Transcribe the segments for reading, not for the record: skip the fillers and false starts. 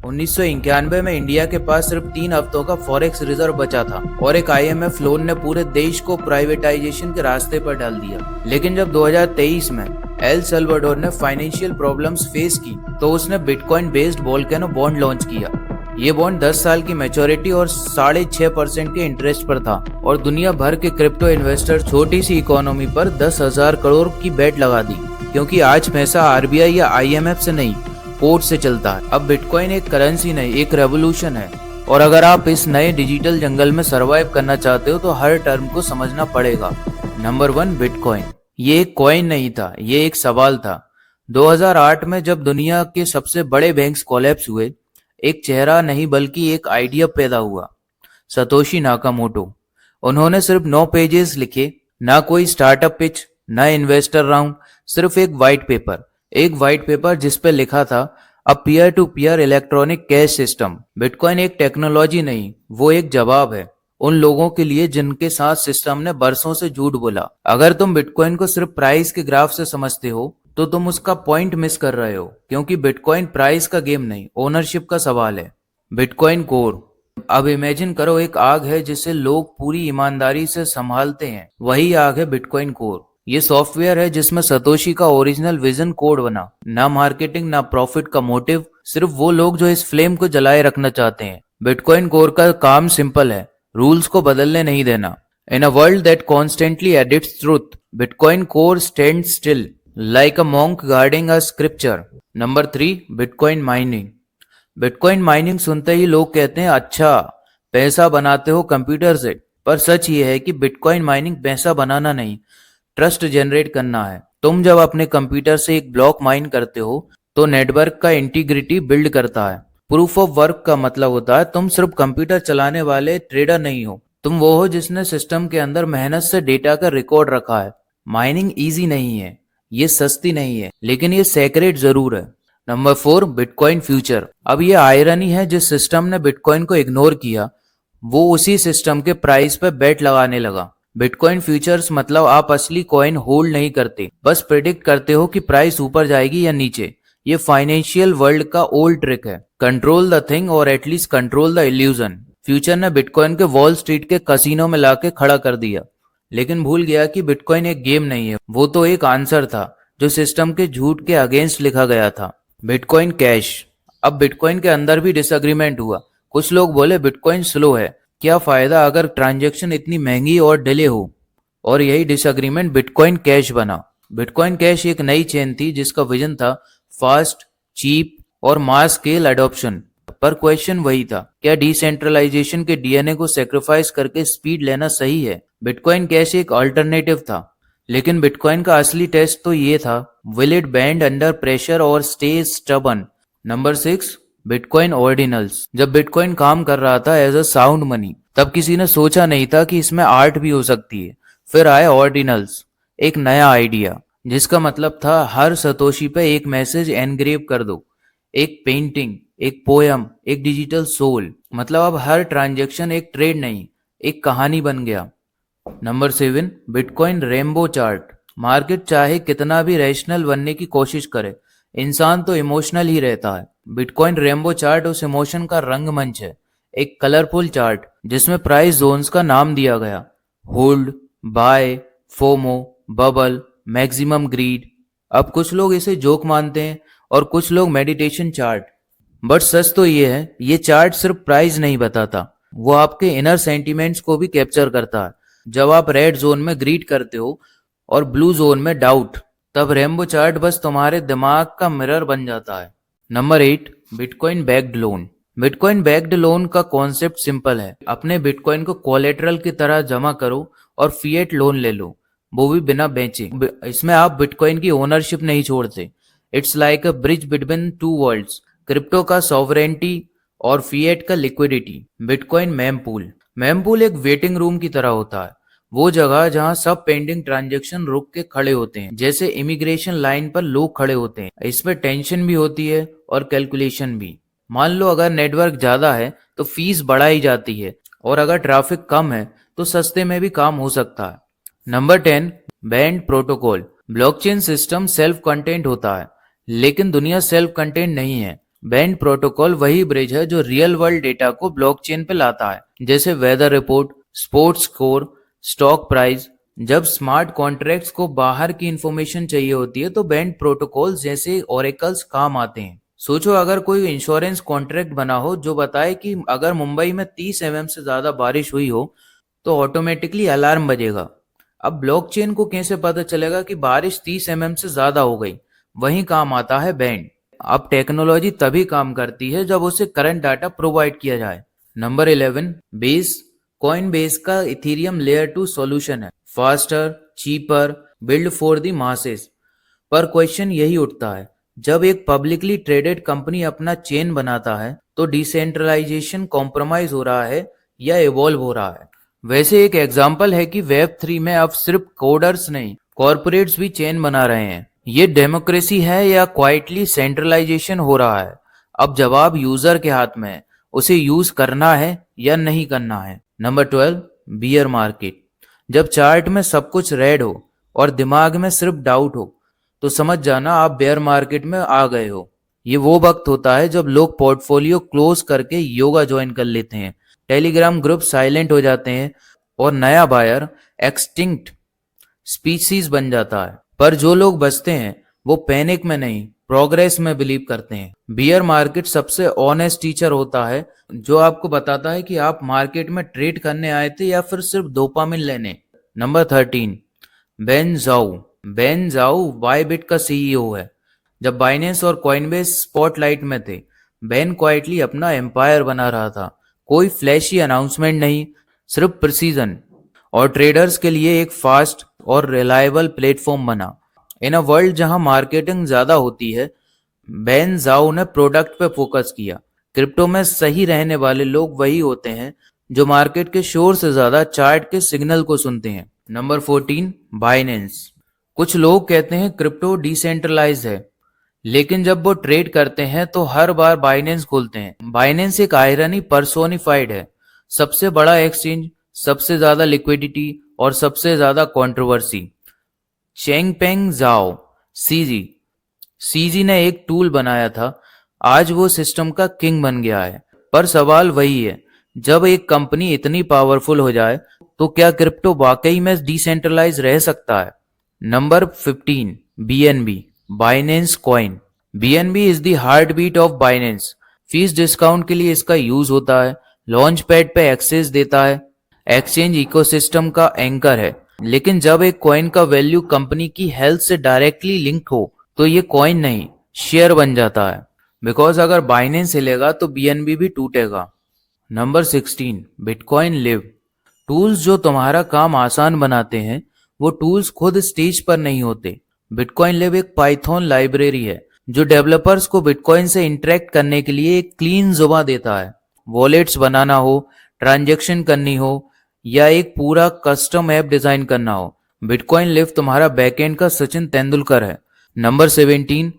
1991 में इंडिया के पास सिर्फ 3 हफ्तों का फॉरेक्स रिजर्व बचा था और एक आईएमएफ लोन ने पूरे देश को प्राइवेटाइजेशन के रास्ते पर डाल दिया। लेकिन जब 2023 में एल सल्वाडोर ने फाइनेंशियल प्रॉब्लम्स फेस की तो उसने bitcoin based volcano bond launch किया। ये बॉन्ड 10 साल की मैच्योरिटी और 6.5% के इंटरेस्ट पर था और दुनिया भर के क्रिप्टो इन्वेस्टर छोटी सी इकोनॉमी पर 10,000 करोड़ की बेट लगा दी, क्योंकि आज पैसा आरबीआई या आईएमएफ से नहीं, कोर्ट से चलता है। अब बिटकॉइन एक करेंसी नहीं, एक रेवोल्यूशन है। और अगर आप इस नए डिजिटल जंगल में सरवाइव करना चाहते हो तो हर टर्म को समझना पड़ेगा। Number 1, bitcoin. ये एक कॉइन नहीं था, ये एक सवाल था। 2008 में जब दुनिया के सबसे बड़े बैंक्स कोलैप्स हुए, एक चेहरा नहीं बल्कि एक आइडिया पैदा हुआ, सतोशी नाकामोटो। उन्होंने सिर्फ 9 पेजेस लिखे, ना कोई स्टार्टअप पिच, ना इन्वेस्टर राउंड, सिर्फ एक व्हाइट पेपर जिस पे लिखा था a peer to peer electronic cash system. Bitcoin एक टेक्नोलॉजी नहीं, वो एक जवाब है उन लोगों के लिए जिनके साथ सिस्टम ने बरसों से झूठ बोला। अगर तुम बिटकॉइन को सिर्फ प्राइस के ग्राफ से समझते हो तो तुम उसका पॉइंट मिस कर रहे हो, क्योंकि बिटकॉइन प्राइस का गेम नहीं, ओनरशिप का सवाल है। Bitcoin core. अब इमेजिन करो एक आग है जिसे लोग पूरी ईमानदारी से संभालते हैं, वही आग है बिटकॉइन कोर। ये सॉफ्टवेयर है जिसमें सतोशी का ओरिजिनल विजन कोड बना, ना मार्केटिंग ना प्रॉफिट का मोटिव, सिर्फ वो लोग जो इस फ्लेम को जलाए रखना चाहते हैं। बिटकॉइन कोर का काम सिंपल है, रूल्स को बदलने नहीं देना। In a world that constantly edits truth, bitcoin core stand still like a monk guarding a scripture. Number 3, bitcoin mining. Bitcoin mining सुनते ही लोग कहते हैं अच्छा पैसा बनाते हो कंप्यूटर से, पर सच ये है कि बिटकॉइन माइनिंग पैसा बनाना नहीं, ट्रस्ट जनरेट करना है। तुम जब अपने कंप्यूटर से एक ब्लॉक माइन करते हो तो नेटवर्क का इंटीग्रिटी बिल्ड करता है। प्रूफ ऑफ वर्क का मतलब होता है तुम सिर्फ कंप्यूटर चलाने वाले ट्रेडर नहीं हो, तुम वो हो जिसने सिस्टम के अंदर मेहनत से डेटा का रिकॉर्ड रखा है। माइनिंग इजी नहीं है, ये सस्ती नहीं है, लेकिन ये सेक्रेट जरूर है। Number 4, bitcoin future. अब ये आयरनी है, जिस सिस्टम ने बिटकॉइन को इग्नोर किया वो उसी सिस्टम के प्राइस पे बेट लगाने लगा। बिटकॉइन फ्यूचर्स मतलब आप असली कॉइन होल्ड नहीं करते, बस प्रेडिक्ट करते हो कि प्राइस ऊपर जाएगी या नीचे। ये फाइनेंशियल वर्ल्ड का ओल्ड ट्रिक है, कंट्रोल द थिंग और at least control the illusion. Future ने बिटकॉइन के वॉल स्ट्रीट के कसिनो में लाके खड़ा कर दिया, लेकिन भूल गया कि बिटकॉइन एक गेम नहीं है, वो तो एक आंसर था जो सिस्टम के झूठ के अगेंस्ट लिखा गया था। Bitcoin cash. अब बिटकॉइन के अंदर भी डिसएग्रीमेंट हुआ। कुछ लोग बोले बिटकॉइन स्लो है, क्या फायदा अगर ट्रांजैक्शन इतनी महंगी और डिले हो, और यही डिसएग्रीमेंट बिटकॉइन कैश बना। बिटकॉइन कैश एक नई चेन थी जिसका विजन था फास्ट, चीप और मास स्केल अडॉप्शन। पर क्वेश्चन वही था, क्या डिसेंट्रलाइजेशन के डीएनए को सेक्रीफाइस करके स्पीड लेना सही है? बिटकॉइन कैश एक अल्टरनेटिव था, लेकिन बिटकॉइन का असली टेस्ट तो ये था, will it bend under pressure और stay stubborn. Number 6, bitcoin ordinals. जब बिटकॉइन काम कर रहा था एज अ साउंड मनी, तब किसी ने सोचा नहीं था कि इसमें आर्ट भी हो सकती है। फिर आए ऑर्डिनल्स, एक नया आइडिया जिसका मतलब था हर सतोशी पे एक मैसेज एनग्रेव कर दो, एक पेंटिंग, एक पोयम, एक डिजिटल सोल। मतलब अब हर ट्रांजेक्शन एक ट्रेड नहीं, एक कहानी बन गया। Number 7, bitcoin rainbow chart. Market चाहे कितना भी रैशनल बनने की कोशिश करे, इंसान तो इमोशनल ही रहता है। बिटकॉइन रेनबो चार्ट उस इमोशन का रंगमंच है, एक कलरफुल चार्ट जिसमें प्राइस जोन्स का नाम दिया गया, hold, buy, FOMO, bubble, maximum greed. अब कुछ लोग इसे जोक मानते हैं और कुछ लोग मेडिटेशन चार्ट, बट सच तो ये है, ये चार्ट सिर्फ प्राइस नहीं बताता, वो आपके इनर सेंटिमेंट्स को भी कैप्चर करता है। जब आप रेड जोन में ग्रीड करते हो और ब्लू जोन में डाउट, तब रेनबो चार्ट बस तुम्हारे दिमाग का मिरर बन जाता है। Number 8, bitcoin backed loan. Bitcoin backed loan का कॉन्सेप्ट सिंपल है, अपने बिटकॉइन को कोलेटरल की तरह जमा करो और फिएट लोन ले लो, वो भी बिना बेचे। इसमें आप बिटकॉइन की ओनरशिप नहीं छोड़ते, it's like a bridge between two worlds, crypto का सॉवरेंटी और फिएट का लिक्विडिटी। बिटकॉइन मेमपूल एक वेटिंग रूम की तरह होता है, वो जगह जहां सब पेंडिंग ट्रांजैक्शन रुक के खड़े होते हैं, जैसे इमिग्रेशन लाइन पर लोग खड़े होते हैं। इसमें टेंशन भी होती है और कैलकुलेशन भी। मान लो अगर नेटवर्क ज्यादा है तो फीस बढ़ाई जाती है, और अगर ट्रैफिक कम है तो सस्ते में भी काम हो सकता है। Number 10, band protocol. Blockchain system self content होता है, लेकिन दुनिया सेल्फ कंटेंट नहीं है। बैंड प्रोटोकॉल वही ब्रिज है जो रियल वर्ल्ड डेटा को ब्लॉकचेन पे लाता है, जैसे weather report, sports score, stock price. जब स्मार्ट कॉन्ट्रैक्ट्स को बाहर की इंफॉर्मेशन चाहिए होती है तो बैंड प्रोटोकॉल जैसे ओरेकल्स काम आते हैं। सोचो अगर कोई इंश्योरेंस कॉन्ट्रैक्ट बना हो जो बताए कि अगर मुंबई में 30 mm से ज्यादा बारिश हुई हो तो ऑटोमेटिकली अलार्म बजेगा। अब ब्लॉकचेन को कैसे पता चलेगा कि बारिश 30 mm से ज्यादा हो गई? वहीं काम आता है बैंड। अब टेक्नोलॉजी तभी काम करती है जब उसे करंट डाटा प्रोवाइड किया जाए। Number 11, base. कॉइन बेस का इथेरियम लेयर 2 सॉल्यूशन है, faster, cheaper, build for the masses. पर क्वेश्चन यही उठता है, जब एक पब्लिकली ट्रेडेड कंपनी अपना चेन बनाता है तो डिसेंट्रलाइजेशन कॉम्प्रोमाइज हो रहा है या इवॉल्व हो रहा है? वैसे एक एग्जाम्पल है कि वेब 3 में अब सिर्फ कोडर्स नहीं, कॉर्पोरेट्स भी चेन बना रहे हैं। ये डेमोक्रेसी है या क्वाइटली सेंट्रलाइजेशन हो रहा है? अब जवाब यूजर के हाथ में है, उसे यूज करना है या नहीं करना है। Number 12, beer market. जब चार्ट में सब कुछ रेड हो और दिमाग में सिर्फ डाउट हो तो समझ जाना आप बेयर मार्केट में आ गए हो। ये वो वक्त होता है जब लोग पोर्टफोलियो क्लोज करके योगा ज्वाइन कर लेते हैं, टेलीग्राम ग्रुप साइलेंट हो जाते हैं और नया बायर एक्सटिंक्ट स्पीसीज बन जाता है। पर जो लोग बचते हैं वो पैनिक में नहीं, प्रोग्रेस में बिलीव करते हैं। बियर मार्केट सबसे ऑनेस्ट टीचर होता है जो आपको बताता है कि आप मार्केट में ट्रेड करने आए थे या फिर सिर्फ डोपामिन लेने। नंबर 13, बेन जाओ। बेन जाओ बायबिट का सीईओ है। जब बाइनेंस और कॉइनबेस स्पॉटलाइट में थे, बेन क्वाइटली अपना एम्पायर बना रहा था। कोई फ्लैशी अनाउंसमेंट नहीं, सिर्फ प्रिसीजन, और ट्रेडर्स के लिए एक फास्ट और रिलायबल प्लेटफॉर्म बना। इन अ वर्ल्ड जहां मार्केटिंग ज्यादा होती है, बेन जाओ ने प्रोडक्ट पे फोकस किया। क्रिप्टो में सही रहने वाले लोग वही होते हैं जो मार्केट के शोर से ज्यादा चार्ट के सिग्नल को सुनते हैं। Number 14, Binance. कुछ लोग कहते हैं क्रिप्टो डिसेंट्रलाइज है, लेकिन जब वो ट्रेड करते हैं तो हर बार बाइनेंस खोलते हैं। बाइनेंस एक आयरनी पर्सोनिफाइड है। सबसे बड़ा एक्सचेंज, सबसे ज्यादा लिक्विडिटी और सबसे ज्यादा कंट्रोवर्सी। चेंगपेंग जाओ, सीजी सीजी ने एक टूल बनाया था, आज वो सिस्टम का किंग बन गया है। पर सवाल वही है, जब एक कंपनी इतनी पावरफुल हो जाए तो क्या क्रिप्टो वाकई में डिसेंट्रलाइज रह सकता है? Number 15, BNB, Binance coin. BNB is the heartbeat of Binance. Fees discount के लिए इसका यूज होता है, लॉन्च पैड पे एक्सेस देता है, एक्सचेंज इकोसिस्टम का एंकर है। लेकिन जब एक कॉइन का वैल्यू कंपनी की हेल्थ से डायरेक्टली लिंक हो तो ये कॉइन नहीं, शेयर बन जाता है। बिकॉज अगर बाइनेंस हिलेगा तो बीएनबी भी टूटेगा। Number 16, bitcoin live. टूल्स जो तुम्हारा काम आसान बनाते हैं वो टूल्स खुद स्टेज पर नहीं होते। बिटकॉइन लिव एक पाइथन लाइब्रेरी है जो डेवलपर्स को बिटकॉइन से इंटरेक्ट करने के लिए एक क्लीन जुबान देता है। वॉलेट्स बनाना हो, ट्रांजैक्शन करनी हो या एक पूरा कस्टम ऐप डिजाइन करना हो, बिटकॉइन लिव तुम्हारा बैकएंड का सचिन तेंदुलकर है। Number 17,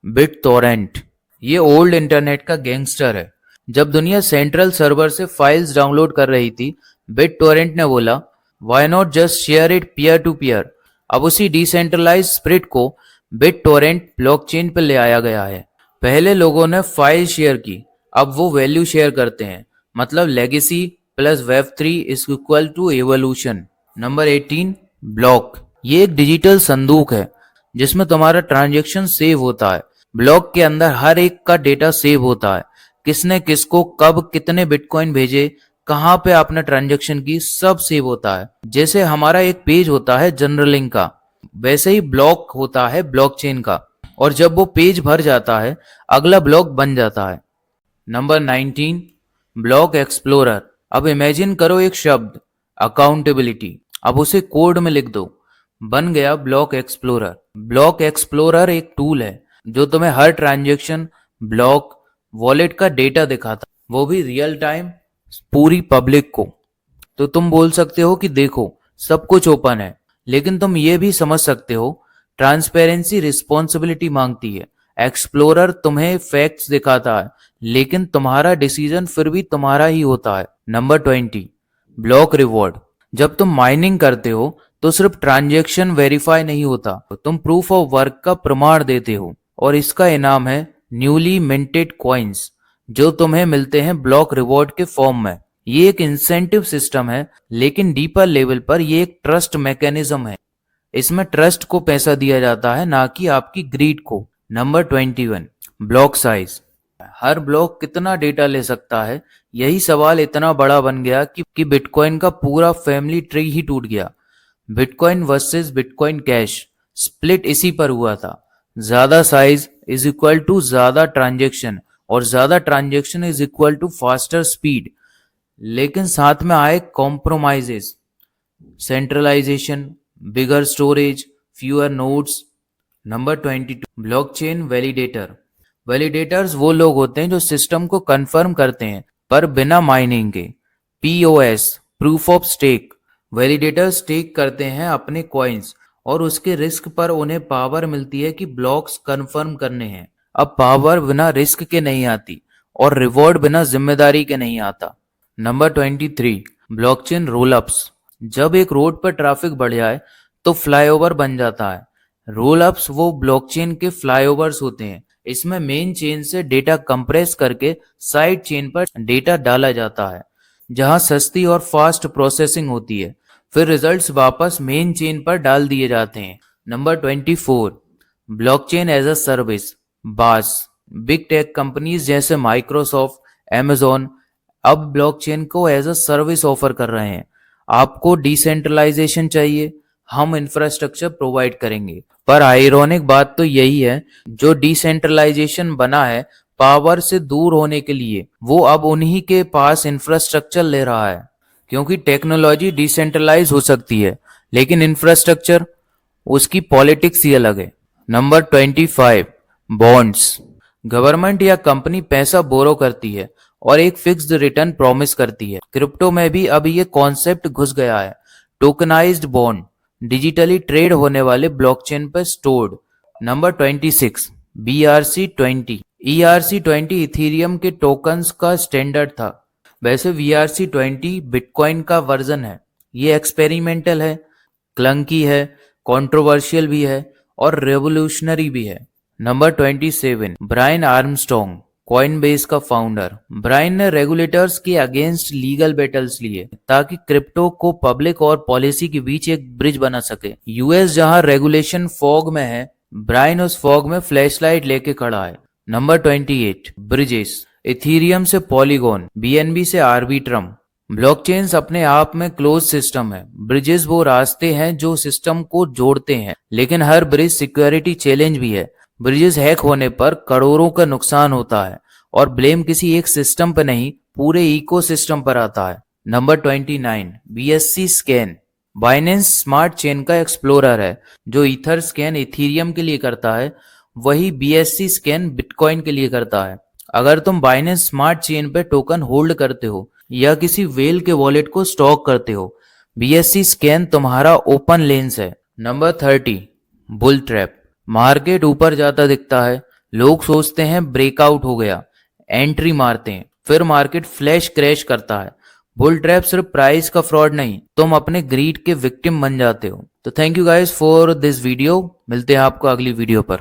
BitTorrent. ये ओल्ड इंटरनेट का गैंगस्टर है। जब दुनिया सेंट्रल सर्वर से फाइल्स डाउनलोड कर रही थी, बिट टोरेंट ने बोला why not just share it peer to peer. अब उसी डिसेंट्रलाइज स्प्रिट को बिट टोरेंट ब्लॉकचेन पर ले आया गया है। पहले लोगों ने फाइल शेयर की, अब वो वैल्यू शेयर करते हैं। मतलब legacy plus web 3 is equal to evolution. Number 18, block. ये एक डिजिटल संदूक है जिसमें तुम्हारा ट्रांजैक्शन सेव होता है। ब्लॉक के अंदर हर एक का डेटा सेव होता है, किसने किसको कब कितने बिटकॉइन भेजे, कहाँ पे आपने ट्रांजैक्शन की, सब सेव होता है। जैसे हमारा एक पेज होता है जनरल लिंक का, वैसे ही ब्लॉक होता है ब्लॉकचेन का, और जब वो पेज भर जाता है अगला ब्लॉक बन जाता है। Number 19, block explorer. अब इमेजिन करो एक शब्द अकाउंटेबिलिटी, अब उसे कोड में लिख दो, बन गया ब्लॉक एक्सप्लोरर। ब्लॉक एक्सप्लोरर एक टूल है जो तुम्हें हर ट्रांजैक्शन, ब्लॉक, वॉलेट का डेटा दिखाता, वो भी रियल टाइम, पूरी पब्लिक को। तो तुम बोल सकते हो कि देखो सब कुछ ओपन है, लेकिन तुम ये भी समझ सकते हो ट्रांसपेरेंसी रिस्पॉन्सिबिलिटी मांगती है। एक्सप्लोरर तुम्हें फैक्ट्स दिखाता है, लेकिन तुम्हारा डिसीजन फिर भी तुम्हारा ही होता है। Number 20, block reward. जब तुम माइनिंग करते हो तो सिर्फ ट्रांजैक्शन वेरीफाई नहीं होता, तुम प्रूफ ऑफ वर्क का प्रमाण देते हो और इसका इनाम है न्यूली मिंटेड कॉइन्स जो तुम्हें मिलते हैं ब्लॉक रिवॉर्ड के फॉर्म में। ये एक इंसेंटिव सिस्टम है, लेकिन डीपर लेवल पर ये एक ट्रस्ट मैकेनिज्म है। इसमें ट्रस्ट को पैसा दिया जाता है, ना कि आपकी ग्रीड को। Number 21, block size. हर ब्लॉक कितना डेटा ले सकता है, यही सवाल इतना बड़ा बन गया कि बिटकॉइन का पूरा फैमिली ट्री ही टूट गया। Bitcoin versus bitcoin cash split इसी पर हुआ था। ज्यादा साइज इज इक्वल टू ज्यादा ट्रांजेक्शन, और ज्यादा transaction is equal to faster speed. लेकिन साथ में आए compromises, centralisation, bigger storage, fewer nodes. Number 22, blockchain validator. Validators वो लोग होते हैं जो सिस्टम को कंफर्म करते हैं, पर बिना माइनिंग के। POS, proof of stake. Validator stake करते हैं अपने कॉइन्स, और उसके रिस्क पर उन्हें पावर मिलती है कि ब्लॉक्स कंफर्म करने हैं। अब पावर बिना रिस्क के नहीं आती, और रिवॉर्ड बिना जिम्मेदारी के नहीं आता। Number 23, blockchain rollups. जब एक रोड पर ट्रैफिक बढ़ जाए तो फ्लाईओवर बन जाता है। रोलअप्स वो ब्लॉकचेन के फ्लाईओवर्स होते हैं। इसमें मेन चेन से डेटा कंप्रेस करके साइड चेन पर डेटा डाला जाता है, जहां सस्ती और फास्ट प्रोसेसिंग होती है। फिर रिजल्ट्स वापस मेन चेन पर डाल दिए जाते हैं। Number 24, blockchain as a service, BaaS. Big tech companies जैसे माइक्रोसॉफ्ट, अमेजोन अब ब्लॉकचेन को एज अ सर्विस ऑफर कर रहे हैं। आपको डिसेंट्रलाइजेशन चाहिए, हम इंफ्रास्ट्रक्चर प्रोवाइड करेंगे। पर आयरॉनिक बात तो यही है, जो डिसेंट्रलाइजेशन बना है पावर से दूर होने के लिए, वो अब उन्हीं के पास इंफ्रास्ट्रक्चर ले रहा है। क्योंकि टेक्नोलॉजी डिसेंट्रलाइज हो सकती है, लेकिन इंफ्रास्ट्रक्चर, उसकी पॉलिटिक्स ही अलग है। Number 25, bonds. गवर्नमेंट या कंपनी पैसा बोरो करती है और एक फिक्स्ड रिटर्न प्रॉमिस करती है। क्रिप्टो में भी अब ये कॉन्सेप्ट घुस गया है। टोकनाइज्ड बॉन्ड, डिजिटली ट्रेड होने वाले ब्लॉकचेन पर stored. Number 26, BRC20। ERC20 Ethereum के टोकन्स का स्टैंडर्ड था। वैसे VRC20 बिटकॉइन का वर्जन है। ये एक्सपेरिमेंटल है, क्लंकी है, कंट्रोवर्शियल भी है, और रेवोल्यूशनरी भी है। नंबर 27, ब्रायन आर्मस्ट्रॉन्ग, कॉइनबेस का फाउंडर। ब्रायन ने रेगुलेटर्स के अगेंस्ट लीगल बैटल्स लिए ताकि क्रिप्टो को पब्लिक और पॉलिसी के बीच एक ब्रिज बना सके। यूएस जहां रेगुलेशन फॉग में है, ब्रायन उस फॉग में फ्लैशलाइट लेके खड़ा है। Number 28, bridges. इथीरियम से पॉलीगॉन, BNB से आर्बिट्रम। ब्लॉकचेन्स अपने आप में क्लोज सिस्टम है। ब्रिजेस वो रास्ते हैं जो सिस्टम को जोड़ते हैं, लेकिन हर ब्रिज सिक्योरिटी चैलेंज भी है। ब्रिजेस हैक होने पर करोड़ों का नुकसान होता है, और ब्लेम किसी एक सिस्टम पर नहीं, पूरे इकोसिस्टम पर आता है। Number 29, BSC scan. Binance smart chain का एक्सप्लोरर है। जो ईथर स्कैन इथीरियम के लिए करता है, वही BSC स्कैन बिटकॉइन के लिए करता है। अगर तुम बाइनेंस स्मार्ट चेन पे टोकन होल्ड करते हो या किसी वेल के वॉलेट को स्टॉक करते हो, BSC स्कैन तुम्हारा ओपन लेंस है। Number 30, bull trap. मार्केट ऊपर जाता दिखता है, लोग सोचते हैं ब्रेकआउट हो गया, एंट्री मारते हैं, फिर मार्केट फ्लैश क्रैश करता है। बुल ट्रैप सिर्फ प्राइस का फ्रॉड नहीं, तुम अपने ग्रीड के विक्टिम बन जाते हो। तो thank you guys for this video. मिलते हैं आपको अगली वीडियो पर।